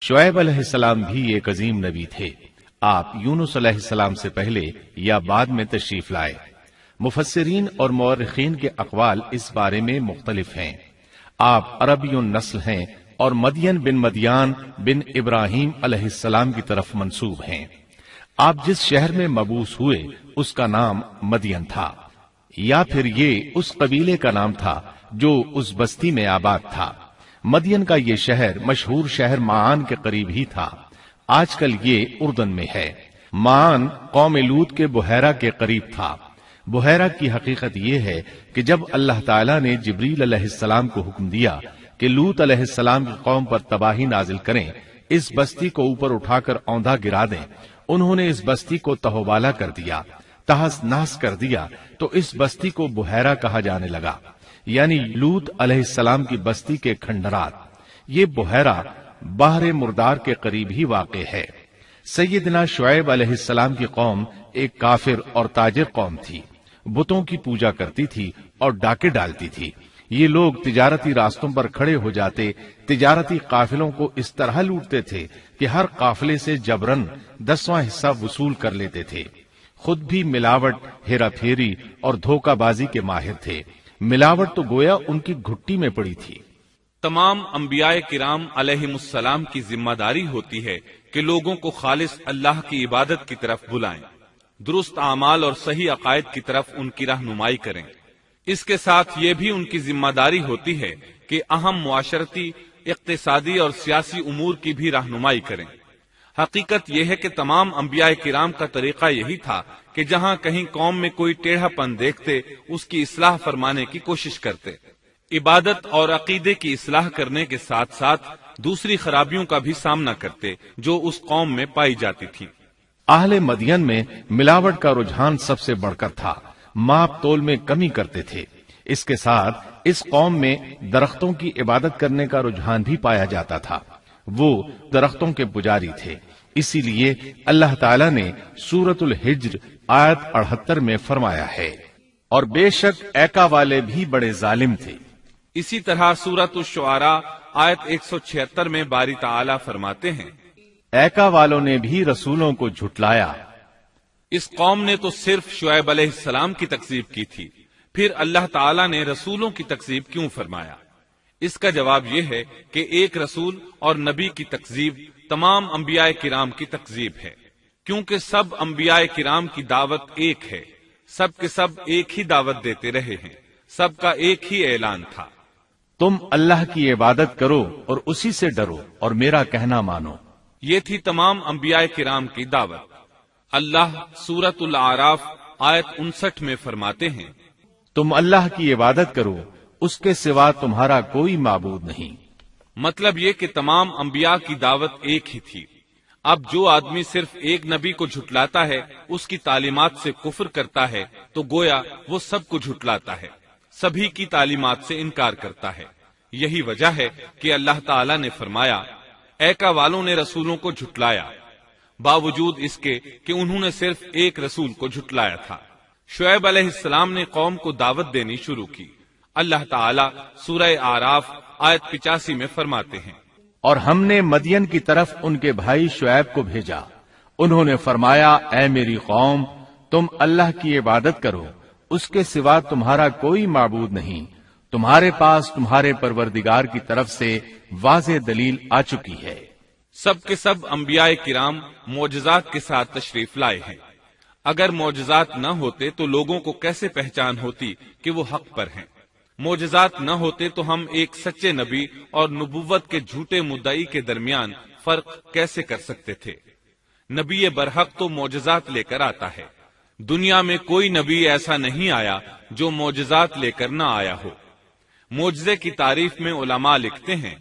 شعیب علیہ السلام بھی ایک عظیم نبی تھے۔ آپ یونس علیہ السلام سے پہلے یا بعد میں تشریف لائے۔ مفسرین اور مورخین کے اقوال اس بارے میں مختلف ہیں۔ آپ عربی النسل ہیں اور مدین بن مدیان بن ابراہیم علیہ السلام کی طرف منسوب ہیں۔ آپ جس شہر میں مبعوث ہوئے اس کا نام مدین تھا، یا پھر یہ اس قبیلے کا نام تھا جو اس بستی میں آباد تھا۔ مدین کا یہ شہر مشہور شہر معان کے قریب ہی تھا، آج کل یہ اردن میں ہے۔ معان قوم لوط کے بحیرہ کے قریب تھا۔ بحیرہ کی حقیقت یہ ہے کہ جب اللہ تعالیٰ نے جبریل علیہ السلام کو حکم دیا کہ لوط علیہ السلام کی قوم پر تباہی نازل کریں، اس بستی کو اوپر اٹھا کر اوندھا گرا دیں، انہوں نے اس بستی کو تہوبالا کر دیا، تہس نہس کر دیا، تو اس بستی کو بحیرہ کہا جانے لگا، یعنی لوط علیہ السلام کی بستی کے کھنڈرات۔ یہ بحیرہ بحر مردار کے قریب ہی واقع ہے۔ سیدنا شعیب علیہ السلام کی قوم ایک کافر اور تاجر قوم تھی، بتوں کی پوجا کرتی تھی اور ڈاکے ڈالتی تھی۔ یہ لوگ تجارتی راستوں پر کھڑے ہو جاتے، تجارتی قافلوں کو اس طرح لوٹتے تھے کہ ہر قافلے سے جبرن 10واں حصہ وصول کر لیتے تھے۔ خود بھی ملاوٹ، ہیرا پھیری اور دھوکہ بازی کے ماہر تھے۔ ملاوٹ تو گویا ان کی گھٹی میں پڑی تھی۔ تمام انبیاء کرام علیہم السلام کی ذمہ داری ہوتی ہے کہ لوگوں کو خالص اللہ کی عبادت کی طرف بلائیں، درست اعمال اور صحیح عقائد کی طرف ان کی رہنمائی کریں۔ اس کے ساتھ یہ بھی ان کی ذمہ داری ہوتی ہے کہ اہم معاشرتی، اقتصادی اور سیاسی امور کی بھی رہنمائی کریں۔ حقیقت یہ ہے کہ تمام انبیاء کرام کا طریقہ یہی تھا کہ جہاں کہیں قوم میں کوئی ٹیڑھا پن دیکھتے اس کی اصلاح فرمانے کی کوشش کرتے۔ عبادت اور عقیدے کی اصلاح کرنے کے ساتھ ساتھ دوسری خرابیوں کا بھی سامنا کرتے جو اس قوم میں پائی جاتی تھی۔ اہل مدین میں ملاوٹ کا رجحان سب سے بڑھ کر تھا، ماپ تول میں کمی کرتے تھے۔ اس کے ساتھ اس قوم میں درختوں کی عبادت کرنے کا رجحان بھی پایا جاتا تھا، وہ درختوں کے پجاری تھے۔ اسی لیے اللہ تعالیٰ نے سورۃ الحجر آیت 78 میں فرمایا ہے، اور بے شک ایکا والے بھی بڑے ظالم تھے۔ اسی طرح سورۃ الشعراء آیت 176 میں باری تعالیٰ فرماتے ہیں، ایکا والوں نے بھی رسولوں کو جھٹلایا۔ اس قوم نے تو صرف شعیب علیہ السلام کی تکذیب کی تھی، پھر اللہ تعالیٰ نے رسولوں کی تکذیب کیوں فرمایا؟ اس کا جواب یہ ہے کہ ایک رسول اور نبی کی تکذیب تمام انبیاء کرام کی تکذیب ہے، کیونکہ سب انبیاء کرام کی دعوت ایک ہے، سب کے سب ایک ہی دعوت دیتے رہے ہیں، سب کا ایک ہی اعلان تھا، تم اللہ کی عبادت کرو اور اسی سے ڈرو اور میرا کہنا مانو۔ یہ تھی تمام انبیاء کرام کی دعوت۔ اللہ سورۃ الاعراف آیت 59 میں فرماتے ہیں، تم اللہ کی عبادت کرو، اس کے سوا تمہارا کوئی معبود نہیں۔ مطلب یہ کہ تمام انبیاء کی دعوت ایک ہی تھی۔ اب جو آدمی صرف ایک نبی کو جھٹلاتا ہے، اس کی تعلیمات سے کفر کرتا ہے، تو گویا وہ سب کو جھٹلاتا ہے، سبھی کی تعلیمات سے انکار کرتا ہے۔ یہی وجہ ہے کہ اللہ تعالیٰ نے فرمایا، ایکا والوں نے رسولوں کو جھٹلایا، باوجود اس کے کہ انہوں نے صرف ایک رسول کو جھٹلایا تھا۔ شعیب علیہ السلام نے قوم کو دعوت دینی شروع کی۔ اللہ تعالیٰ سورہ اعراف آیت 85 میں فرماتے ہیں، اور ہم نے مدین کی طرف ان کے بھائی شعیب کو بھیجا، انہوں نے فرمایا، اے میری قوم، تم اللہ کی عبادت کرو، اس کے سوا تمہارا کوئی معبود نہیں، تمہارے پاس تمہارے پروردگار کی طرف سے واضح دلیل آ چکی ہے۔ سب کے سب انبیاء کرام معجزات کے ساتھ تشریف لائے ہیں۔ اگر معجزات نہ ہوتے تو لوگوں کو کیسے پہچان ہوتی کہ وہ حق پر ہیں؟ معجزات نہ ہوتے تو ہم ایک سچے نبی اور نبوت کے جھوٹے مدعی کے درمیان فرق کیسے کر سکتے تھے؟ نبی برحق تو معجزات لے کر آتا ہے، دنیا میں کوئی نبی ایسا نہیں آیا جو معجزات لے کر نہ آیا ہو۔ معجزے کی تعریف میں علماء لکھتے ہیں،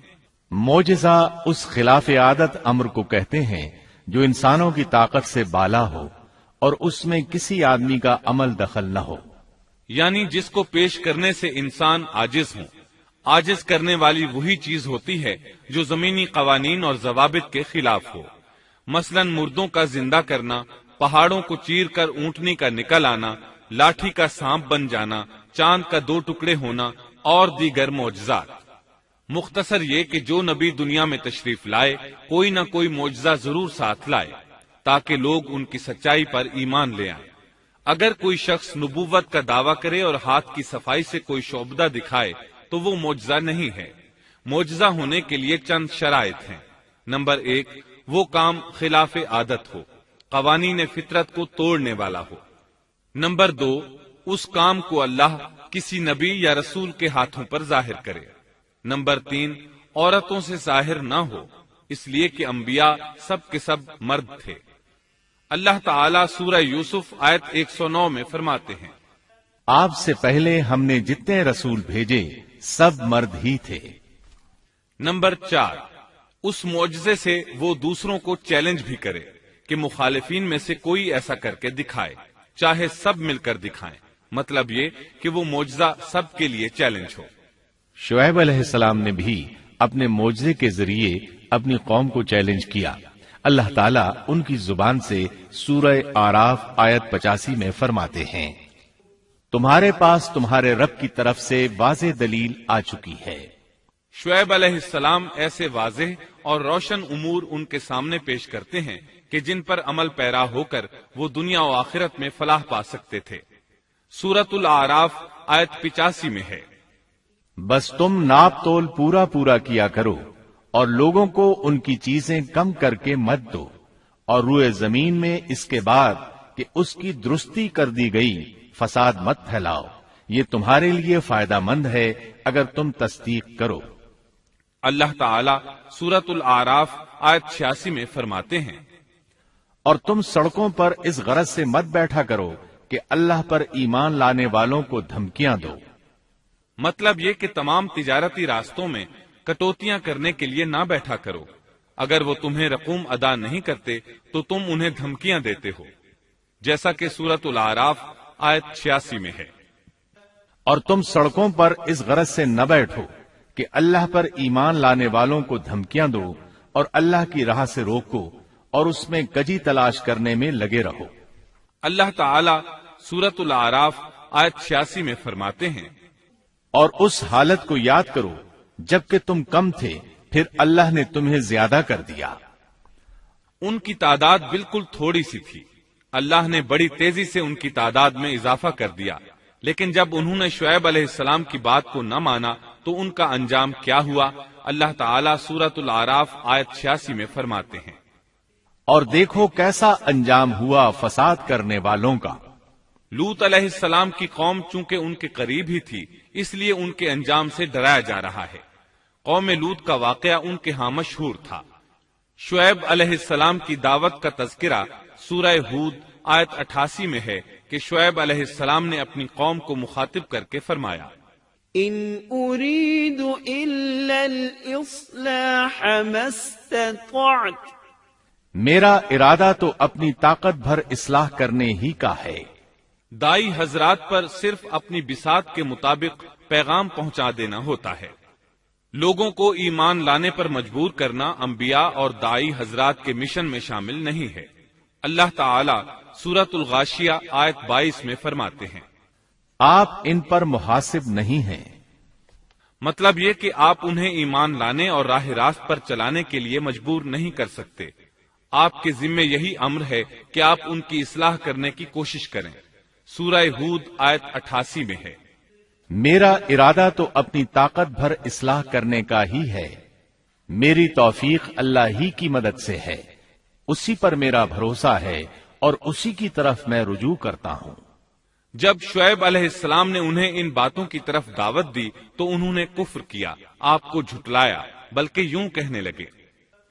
معجزہ اس خلاف عادت امر کو کہتے ہیں جو انسانوں کی طاقت سے بالا ہو اور اس میں کسی آدمی کا عمل دخل نہ ہو، یعنی جس کو پیش کرنے سے انسان عاجز ہوں۔ عاجز کرنے والی وہی چیز ہوتی ہے جو زمینی قوانین اور ضوابط کے خلاف ہو، مثلا مردوں کا زندہ کرنا، پہاڑوں کو چیر کر اونٹنی کا نکل آنا، لاٹھی کا سانپ بن جانا، چاند کا 2 ٹکڑے ہونا اور دیگر معجزات۔ مختصر یہ کہ جو نبی دنیا میں تشریف لائے کوئی نہ کوئی معجزہ ضرور ساتھ لائے تاکہ لوگ ان کی سچائی پر ایمان لے آئیں۔ اگر کوئی شخص نبوت کا دعویٰ کرے اور ہاتھ کی صفائی سے کوئی شعبدہ دکھائے تو وہ معجزہ نہیں ہے۔ معجزہ ہونے کے لیے چند شرائط ہیں۔ نمبر 1، وہ کام خلاف عادت ہو، قوانین فطرت کو توڑنے والا ہو۔ نمبر 2، اس کام کو اللہ کسی نبی یا رسول کے ہاتھوں پر ظاہر کرے۔ نمبر 3، عورتوں سے ظاہر نہ ہو، اس لیے کہ انبیاء سب کے سب مرد تھے۔ اللہ تعالیٰ سورہ یوسف آیت 109 میں فرماتے ہیں، آپ سے پہلے ہم نے جتنے رسول بھیجے سب مرد ہی تھے۔ نمبر 4، اس معجزے سے وہ دوسروں کو چیلنج بھی کرے کہ مخالفین میں سے کوئی ایسا کر کے دکھائے، چاہے سب مل کر دکھائیں، مطلب یہ کہ وہ معجزہ سب کے لیے چیلنج ہو۔ شعیب علیہ السلام نے بھی اپنے معجزے کے ذریعے اپنی قوم کو چیلنج کیا۔ اللہ تعالیٰ ان کی زبان سے سورہ آراف آیت 85 میں فرماتے ہیں، تمہارے پاس تمہارے رب کی طرف سے واضح دلیل آ چکی ہے۔ شعیب علیہ السلام ایسے واضح اور روشن امور ان کے سامنے پیش کرتے ہیں کہ جن پر عمل پیرا ہو کر وہ دنیا و آخرت میں فلاح پا سکتے تھے۔ سورۃ الاعراف آیت 85 میں ہے، بس تم ناپ تول پورا پورا کیا کرو اور لوگوں کو ان کی چیزیں کم کر کے مت دو، اور روئے زمین میں اس کے بعد کہ اس کی درستی کر دی گئی فساد مت پھیلاؤ، یہ تمہارے لیے فائدہ مند ہے اگر تم تصدیق کرو۔ اللہ تعالیٰ سورۃ الاعراف آیت 86 میں فرماتے ہیں، اور تم سڑکوں پر اس غرض سے مت بیٹھا کرو کہ اللہ پر ایمان لانے والوں کو دھمکیاں دو۔ مطلب یہ کہ تمام تجارتی راستوں میں کٹوتیاں کرنے کے لیے نہ بیٹھا کرو، اگر وہ تمہیں رقوم ادا نہیں کرتے تو تم انہیں دھمکیاں دیتے ہو، جیسا کہ سورۃ الاعراف آیت 86 میں ہے۔ اور تم سڑکوں پر اس غرض سے نہ بیٹھو کہ اللہ پر ایمان لانے والوں کو دھمکیاں دو اور اللہ کی راہ سے روکو اور اس میں کجی تلاش کرنے میں لگے رہو۔ اللہ تعالیٰ سورۃ الاعراف آیت 86 میں فرماتے ہیں، اور اس حالت کو یاد کرو جبکہ تم کم تھے، پھر اللہ نے تمہیں زیادہ کر دیا۔ ان کی تعداد بالکل تھوڑی سی تھی، اللہ نے بڑی تیزی سے ان کی تعداد میں اضافہ کر دیا، لیکن جب انہوں نے شعیب علیہ السلام کی بات کو نہ مانا تو ان کا انجام کیا ہوا؟ اللہ تعالیٰ سورۃ الاعراف آیت 86 میں فرماتے ہیں، اور دیکھو کیسا انجام ہوا فساد کرنے والوں کا۔ لوط علیہ السلام کی قوم چونکہ ان کے قریب ہی تھی، اس لیے ان کے انجام سے ڈرایا جا رہا ہے۔ قوم لوط کا واقعہ ان کے ہاں مشہور تھا۔ شعیب علیہ السلام کی دعوت کا تذکرہ سورہ ہود آیت 88 میں ہے کہ شعیب علیہ السلام نے اپنی قوم کو مخاطب کر کے فرمایا، ان اريد الا الاصلاح ما استطعت، میرا ارادہ تو اپنی طاقت بھر اصلاح کرنے ہی کا ہے۔ دائی حضرات پر صرف اپنی بساط کے مطابق پیغام پہنچا دینا ہوتا ہے۔ لوگوں کو ایمان لانے پر مجبور کرنا انبیاء اور دائی حضرات کے مشن میں شامل نہیں ہے۔ اللہ تعالیٰ سورۃ الغاشیہ آیت 22 میں فرماتے ہیں، آپ ان پر محاسب نہیں ہیں۔ مطلب یہ کہ آپ انہیں ایمان لانے اور راہ راست پر چلانے کے لیے مجبور نہیں کر سکتے۔ آپ کے ذمے یہی امر ہے کہ آپ ان کی اصلاح کرنے کی کوشش کریں۔ سورہ ہود آیت 88 میں ہے، میرا ارادہ تو اپنی طاقت بھر اصلاح کرنے کا ہی ہے، میری توفیق اللہ ہی کی مدد سے ہے، اسی پر میرا بھروسہ ہے اور اسی کی طرف میں رجوع کرتا ہوں۔ جب شعیب علیہ السلام نے انہیں ان باتوں کی طرف دعوت دی تو انہوں نے کفر کیا، آپ کو جھٹلایا، بلکہ یوں کہنے لگے،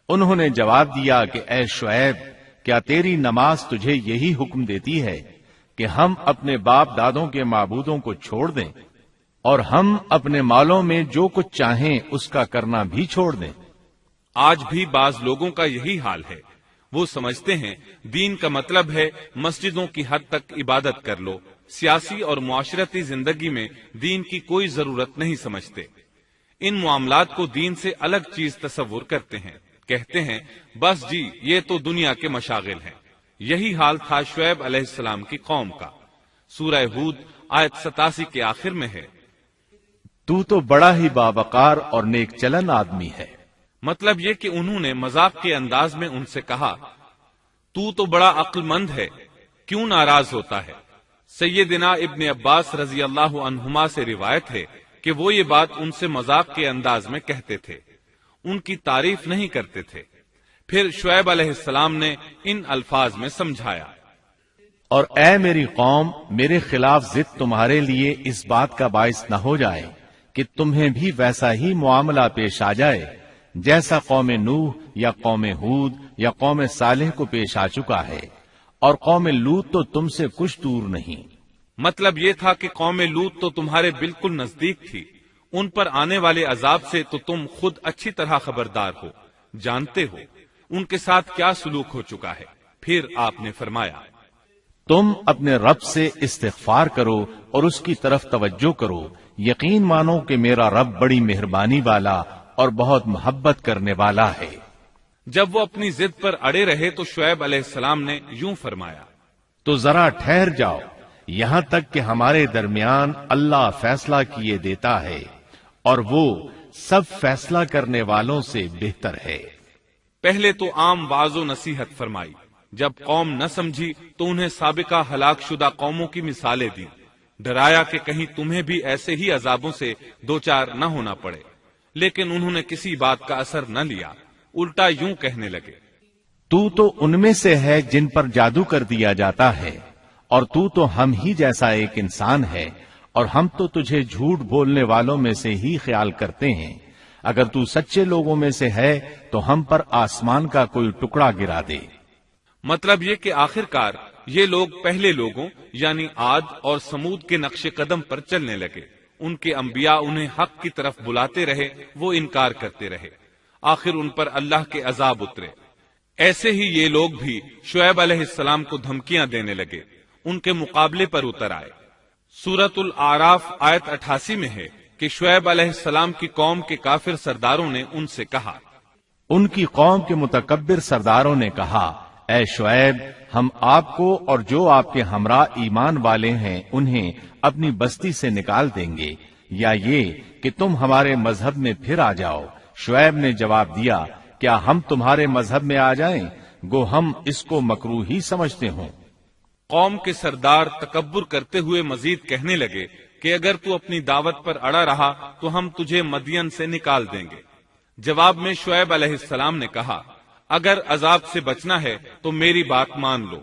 انہوں نے جواب دیا کہ اے شعیب، کیا تیری نماز تجھے یہی حکم دیتی ہے کہ ہم اپنے باپ دادوں کے معبودوں کو چھوڑ دیں اور ہم اپنے مالوں میں جو کچھ چاہیں اس کا کرنا بھی چھوڑ دیں؟ آج بھی بعض لوگوں کا یہی حال ہے، وہ سمجھتے ہیں دین کا مطلب ہے مسجدوں کی حد تک عبادت کر لو، سیاسی اور معاشرتی زندگی میں دین کی کوئی ضرورت نہیں سمجھتے، ان معاملات کو دین سے الگ چیز تصور کرتے ہیں، کہتے ہیں بس جی یہ تو دنیا کے مشاغل ہیں۔ یہی حال تھا شعیب علیہ السلام کی قوم کا۔ سورہ ہود آیت 87 کے آخر میں ہے، تو بڑا ہی باوقار اور نیک چلن آدمی ہے۔ مطلب یہ کہ انہوں نے مذاق کے انداز میں ان سے کہا، تو بڑا عقل مند ہے، کیوں ناراض ہوتا ہے؟ سیدنا ابن عباس رضی اللہ عنہما سے روایت ہے کہ وہ یہ بات ان سے مذاق کے انداز میں کہتے تھے، ان کی تعریف نہیں کرتے تھے۔ پھر شعیب علیہ السلام نے ان الفاظ میں سمجھایا، اور اے میری قوم، میرے خلاف ضد تمہارے لیے اس بات کا باعث نہ ہو جائے کہ تمہیں بھی ویسا ہی معاملہ پیش آ جائے جیسا قوم نوح یا قوم ہود یا قوم صالح کو پیش آ چکا ہے، اور قوم لوط تو تم سے کچھ دور نہیں۔ مطلب یہ تھا کہ قوم لوط تو تمہارے بالکل نزدیک تھی، ان پر آنے والے عذاب سے تو تم خود اچھی طرح خبردار ہو، جانتے ہو ان کے ساتھ کیا سلوک ہو چکا ہے۔ پھر آپ نے فرمایا، تم اپنے رب سے استغفار کرو اور اس کی طرف توجہ کرو، یقین مانو کہ میرا رب بڑی مہربانی والا اور بہت محبت کرنے والا ہے۔ جب وہ اپنی ضد پر اڑے رہے تو شعیب علیہ السلام نے یوں فرمایا، تو ذرا ٹھہر جاؤ یہاں تک کہ ہمارے درمیان اللہ فیصلہ کیے دیتا ہے، اور وہ سب فیصلہ کرنے والوں سے بہتر ہے۔ پہلے تو عام وعظ و نصیحت فرمائی، جب قوم نہ سمجھی تو انہیں سابقہ ہلاک شدہ قوموں کی مثالیں دی، ڈرایا کہ کہیں تمہیں بھی ایسے ہی عذابوں سے دوچار نہ ہونا پڑے، لیکن انہوں نے کسی بات کا اثر نہ لیا، الٹا یوں کہنے لگے، تو ان میں سے ہے جن پر جادو کر دیا جاتا ہے، اور تو ہم ہی جیسا ایک انسان ہے، اور ہم تو تجھے جھوٹ بولنے والوں میں سے ہی خیال کرتے ہیں۔ اگر تو سچے لوگوں میں سے ہے تو ہم پر آسمان کا کوئی ٹکڑا گرا دے۔ مطلب یہ کہ آخرکار یہ لوگ پہلے لوگوں یعنی عاد اور سمود کے نقش قدم پر چلنے لگے، ان کے انبیاء انہیں حق کی طرف بلاتے رہے، وہ انکار کرتے رہے، آخر ان پر اللہ کے عذاب اترے۔ ایسے ہی یہ لوگ بھی شعیب علیہ السلام کو دھمکیاں دینے لگے، ان کے مقابلے پر اتر آئے۔ سورۃ الاعراف آیت 88 میں ہے کہ شعیب علیہ السلام کی قوم کے کافر سرداروں نے ان سے کہا، ان کی قوم کے متکبر سرداروں نے کہا، اے شعیب، ہم آپ کو اور جو آپ کے ہمراہ ایمان والے ہیں انہیں اپنی بستی سے نکال دیں گے، یا یہ کہ تم ہمارے مذہب میں پھر آ جاؤ۔ شعیب نے جواب دیا، کیا ہم تمہارے مذہب میں آ جائیں؟ گو ہم اس کو مکروہ ہی سمجھتے ہوں۔ قوم کے سردار تکبر کرتے ہوئے مزید کہنے لگے کہ اگر تو اپنی دعوت پر اڑا رہا تو ہم تجھے مدین سے نکال دیں گے۔ جواب میں شعیب علیہ السلام نے کہا، اگر عذاب سے بچنا ہے تو میری بات مان لو۔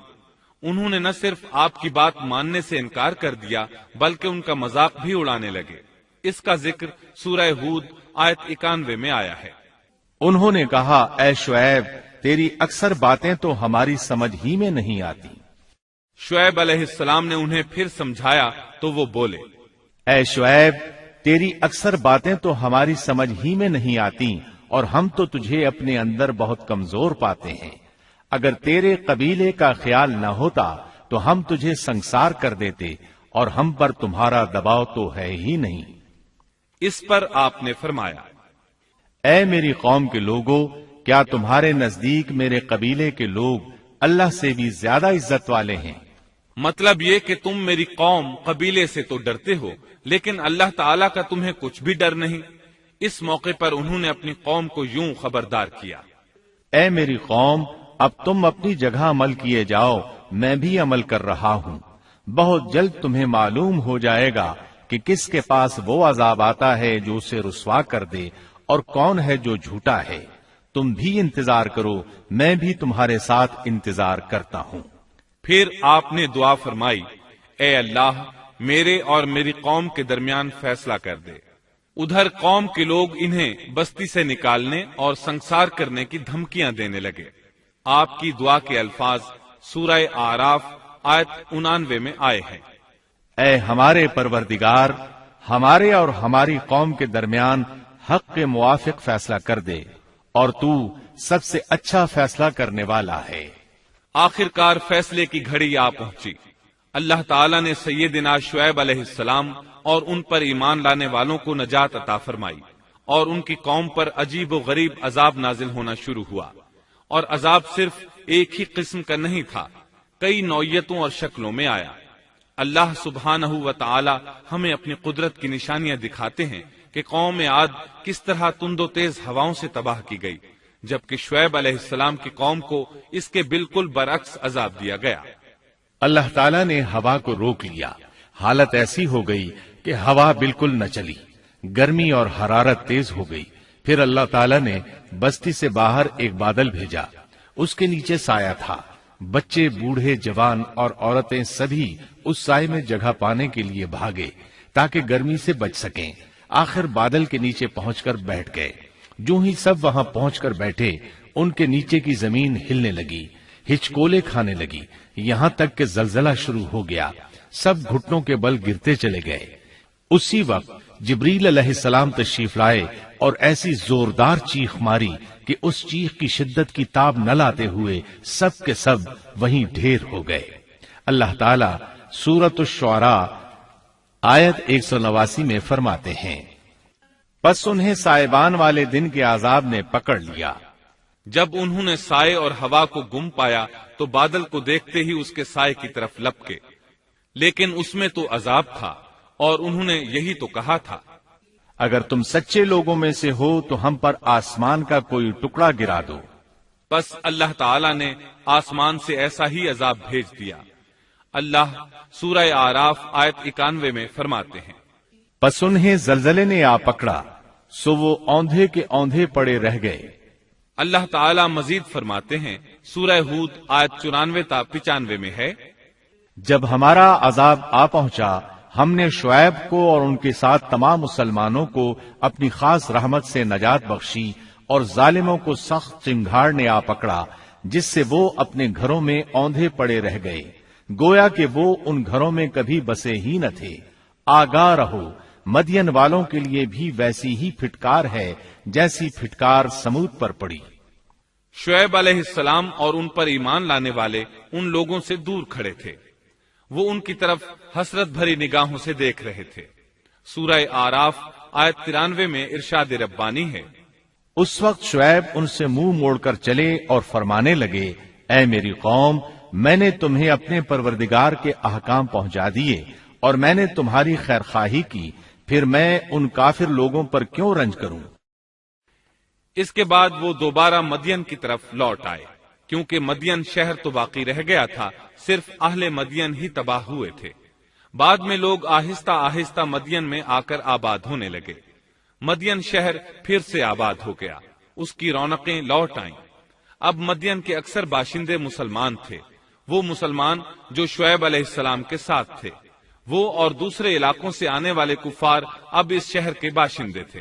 انہوں نے نہ صرف آپ کی بات ماننے سے انکار کر دیا بلکہ ان کا مذاق بھی اڑانے لگے۔ اس کا ذکر سورہ ہود آیت 91 میں آیا ہے۔ انہوں نے کہا، اے شعیب، تیری اکثر باتیں تو ہماری سمجھ ہی میں نہیں آتی۔ شعیب علیہ السلام نے انہیں پھر سمجھایا تو وہ بولے، اے شعیب، تیری اکثر باتیں تو ہماری سمجھ ہی میں نہیں آتی، اور ہم تو تجھے اپنے اندر بہت کمزور پاتے ہیں۔ اگر تیرے قبیلے کا خیال نہ ہوتا تو ہم تجھے سنسار کر دیتے، اور ہم پر تمہارا دباؤ تو ہے ہی نہیں۔ اس پر آپ نے فرمایا، اے میری قوم کے لوگوں، کیا تمہارے نزدیک میرے قبیلے کے لوگ اللہ سے بھی زیادہ عزت والے ہیں؟ مطلب یہ کہ تم میری قوم قبیلے سے تو ڈرتے ہو لیکن اللہ تعالیٰ کا تمہیں کچھ بھی ڈر نہیں۔ اس موقع پر انہوں نے اپنی قوم کو یوں خبردار کیا، اے میری قوم، اب تم اپنی جگہ عمل کیے جاؤ، میں بھی عمل کر رہا ہوں۔ بہت جلد تمہیں معلوم ہو جائے گا کہ کس کے پاس وہ عذاب آتا ہے جو اسے رسوا کر دے، اور کون ہے جو جھوٹا ہے۔ تم بھی انتظار کرو، میں بھی تمہارے ساتھ انتظار کرتا ہوں۔ پھر آپ نے دعا فرمائی، اے اللہ، میرے اور میری قوم کے درمیان فیصلہ کر دے۔ ادھر قوم کے لوگ انہیں بستی سے نکالنے اور سنسار کرنے کی دھمکیاں دینے لگے۔ آپ کی دعا کے الفاظ سورہ اعراف آیت 89 میں آئے ہیں، اے ہمارے پروردگار، ہمارے اور ہماری قوم کے درمیان حق کے موافق فیصلہ کر دے، اور تو سب سے اچھا فیصلہ کرنے والا ہے۔ آخرکار فیصلے کی گھڑی آ پہنچی۔ اللہ تعالیٰ نے سیدنا شعیب علیہ السلام اور ان پر ایمان لانے والوں کو نجات عطا فرمائی، اور ان کی قوم پر عجیب و غریب عذاب نازل ہونا شروع ہوا، اور عذاب صرف ایک ہی قسم کا نہیں تھا، کئی نوعیتوں اور شکلوں میں آیا۔ اللہ سبحانہ و تعالی ہمیں اپنی قدرت کی نشانیاں دکھاتے ہیں کہ قوم عاد کس طرح تند و تیز ہواؤں سے تباہ کی گئی، جبکہ شعیب علیہ السلام کی قوم کو اس کے بالکل برعکس عذاب دیا گیا۔ اللہ تعالیٰ نے ہوا کو روک لیا، حالت ایسی ہو گئی کہ ہوا بالکل نہ چلی، گرمی اور حرارت تیز ہو گئی۔ پھر اللہ تعالیٰ نے بستی سے باہر ایک بادل بھیجا، اس کے نیچے سایہ تھا، بچے، بوڑھے، جوان اور عورتیں سبھی اس سائے میں جگہ پانے کے لیے بھاگے تاکہ گرمی سے بچ سکیں۔ آخر بادل کے نیچے پہنچ کر بیٹھ گئے۔ جو ہی سب وہاں پہنچ کر بیٹھے، ان کے نیچے کی زمین ہلنے لگی، ہچکولے کھانے لگی، یہاں تک کہ زلزلہ شروع ہو گیا، سب گھٹنوں کے بل گرتے چلے گئے۔ اسی وقت جبریل علیہ السلام تشریف لائے اور ایسی زوردار چیخ ماری کہ اس چیخ کی شدت کی تاب نہ لاتے ہوئے سب کے سب وہیں ڈھیر ہو گئے۔ اللہ تعالیٰ سورۃ الشعراء آیت 189 میں فرماتے ہیں، پس انہیں سائبان والے دن کے عذاب نے پکڑ لیا۔ جب انہوں نے سائے اور ہوا کو گم پایا تو بادل کو دیکھتے ہی اس کے سائے کی طرف لپکے، لیکن اس میں تو عذاب تھا اور انہوں نے یہی تو کہا تھا، اگر تم سچے لوگوں میں سے ہو تو ہم پر آسمان کا کوئی ٹکڑا گرا دو۔ بس اللہ تعالی نے آسمان سے ایسا ہی عذاب بھیج دیا۔ اللہ سورہ اعراف آیت 91 میں فرماتے ہیں، پس انہیں زلزلے نے آ پکڑا، سو وہ اوندھے کے اوندھے پڑے رہ گئے۔ اللہ تعالی مزید فرماتے ہیں، سورہ ہود آیت 94 تا 95 میں ہے، جب ہمارا عذاب آ پہنچا، ہم نے شعیب کو اور ان کے ساتھ تمام مسلمانوں کو اپنی خاص رحمت سے نجات بخشی اور ظالموں کو سخت چنگھاڑ نے آ پکڑا، جس سے وہ اپنے گھروں میں اوندھے پڑے رہ گئے، گویا کہ وہ ان گھروں میں کبھی بسے ہی نہ تھے۔ آگاہ رہو، مدین والوں کے لیے بھی ویسی ہی پھٹکار ہے جیسی پھٹکار سمود پر پڑی۔ شعیب علیہ السلام اور ان پر ایمان لانے والے ان لوگوں سے دور کھڑے تھے، وہ ان کی طرف حسرت بھری نگاہوں سے دیکھ رہے تھے۔ سورہ آراف آیت 93 میں ارشاد ربانی ہے، اس وقت شعیب ان سے منہ موڑ کر چلے اور فرمانے لگے، اے میری قوم، میں نے تمہیں اپنے پروردگار کے احکام پہنچا دیے اور میں نے تمہاری خیرخواہی کی، پھر میں ان کافر لوگوں پر کیوں رنج کروں؟ اس کے بعد وہ دوبارہ مدین کی طرف لوٹ آئے، کیونکہ مدین شہر تو باقی رہ گیا تھا، صرف اہل مدین ہی تباہ ہوئے تھے۔ بعد میں لوگ آہستہ آہستہ مدین میں آ کر آباد ہونے لگے۔ مدین شہر پھر سے آباد ہو گیا، اس کی رونقیں لوٹ آئیں۔ اب مدین کے اکثر باشندے مسلمان تھے، وہ مسلمان جو شعیب علیہ السلام کے ساتھ تھے۔ وہ اور دوسرے علاقوں سے آنے والے کفار اب اس شہر کے باشندے تھے،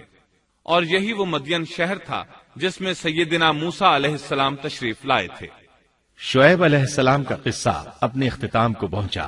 اور یہی وہ مدین شہر تھا جس میں سیدنا موسیٰ علیہ السلام تشریف لائے تھے۔ شعیب علیہ السلام کا قصہ اپنے اختتام کو پہنچا۔